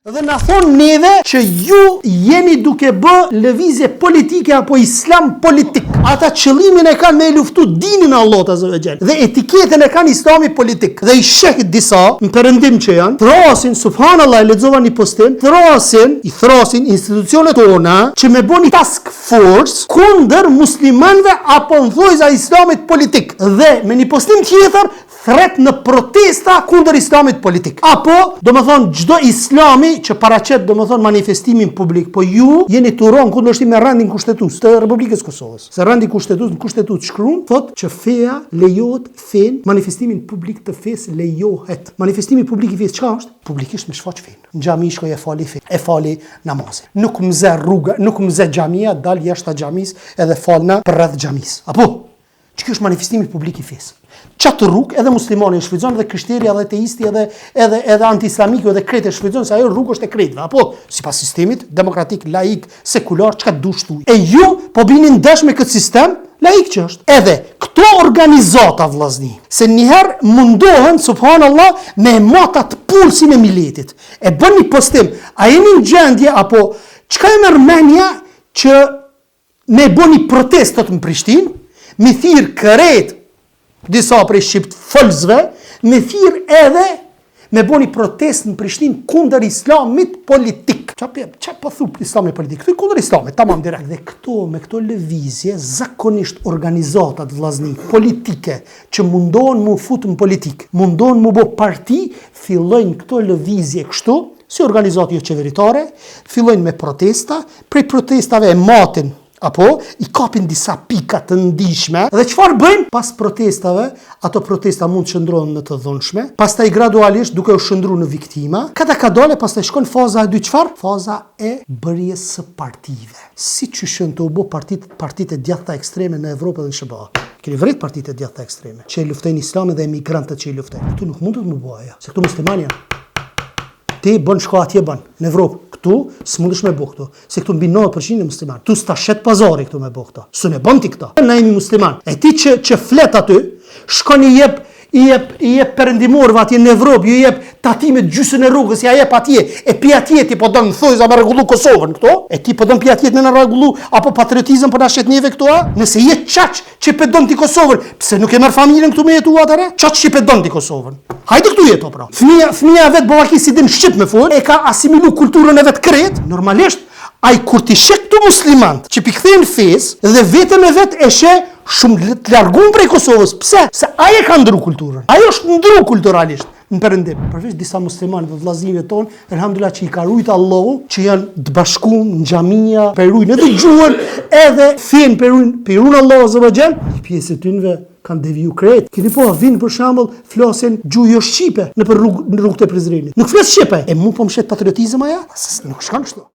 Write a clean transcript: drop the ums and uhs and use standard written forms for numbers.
Dhe na thonë neve që ju jeni duke bë lëvizje politike apo islam politik. Ata qëllimin e kanë me luftu dinin Allahut azza wa jall. Dhe etiketën e kanë islami politik. Dhe i sheh disa në perëndim që janë, thrasin subhanallahu, lexova një postim, i thrasin institucionet tona që me bëni task force kundër muslimanëve apo në thojza islamit politik. Dhe me një postim tjetër thret në protesta kundër islamit politik. Apo, do më thonë, gjdo islami që paraqet, do më thonë, manifestimin publik, po ju jeni të uron kundërshtim me rendin kushtetus të Republikës Kosovës. Se rendi kushtetus, në kushtetus shkruan, thot që feja lejohet fen, manifestimin publik të fes lejohet. Manifestimi publik i fes çka është? Publikisht me shfaq fen. Në xhami shkoj e fali fen, e fali namazin. Nuk mze rruga, nuk mze xhamia, dal jashtë xhamisë edhe falna përreth xhamisë. Apo, që kjo është manifestimi publik i fesë. Qatë rrugë edhe muslimani e shfrytëzon dhe krishterë edhe ateisti edhe anti-islamiku edhe kretë e shfrytëzon se ajo rrugë është e kretëve. Apo sipas sistemit demokratik, laik, sekular, çka dush thuj. E ju po bini ndesh me këtë sistem laik që është. Edhe këto organizata vllazni, se njëherë mundohen subhanallah me matat pulsin e miletit. E bën një postim, a jeni në gjendje apo çka e merr mendja që me bëni protestat në Prishtinë, mi thirr kret disa prej shqipt folzve, me thirr edhe me bëni protest në Prishtinë kundër islamit politik. Qa po thu islamit politik? Këtu kundër islamit, tamam direkt. Dhe me këto lëvizje, zakonisht organizatat vllazni politike që mundohen mu fut në politik, mundohen mu bë parti, fillojnë këto lëvizje kështu, si organizatë jo qeveritare, fillojnë me protesta, prej protestave e matin, apo i kapin disa pika të ndihshme dhe çfarë bëjnë? Pas protestave, ato protesta mund të shndrohen në të dhunshme, pastaj gradualisht duke u shndruar në viktima, ka dole, pastaj shkon faza e dytë çfarë? Faza e bërjes së partive. Si qyshën të u bë partitë e djathta ekstreme në Evropë dhe në SBA. Keni vërtet partitë e djathta ekstreme, që i luftojnë islamin dhe emigrantët që i luftojnë. Këtu nuk mund të më bëja, se këtu muslimanë janë. Ti bën shko atje bën, në Evropë. Këtu s'mundesh me bë këtu, se këtu mbi 90% e musliman. Tu sta shet pazari këtu me bë këto. S'u ne bën ti këto. Ne jemi musliman. E ti që flet aty, shkon i jep perëndimorëve atje në Evropë, ju jep tatimet gjysën e rrugës, ja jep atje. E pi atje ti po don thojza me rregullu Kosovën këto? E ti po don pi atje në rregullu apo patriotizëm po na shet neve këtu a? Nëse je çaq që pe don ti Kosovën, pse nuk e merr familjen këtu me jetu atëre? Çaq që pe don ti Kosovën. Hajde këtu jeto pra. Fëmia vet bovaki si din shqip me fol, e ka asimilu kulturën e vet kret, normalisht ai kur ti sheh këtu muslimant që pi kthehen fes dhe vetëm e vet e sheh shumë të larguar prej Kosovës. Pse? Se ai e ka ndru kulturën. Ai është ndru kulturalisht në perëndim. Përveç disa muslimanë të vllaznive tonë, elhamdulillah që i ka rujt Allahu, që janë të bashkuar në xhamia, perujnë edhe gjuhën, edhe fen perujnë Allahu azza wa jall. Pjesë të tyre kanë deviju krejt. Keni po vinë për shembull flasin gjuhë jo shqipe në rrugët e Prizrenit. Nuk flas shqipe. E mu po mshet patriotizëm aja? Nuk shkon kështu.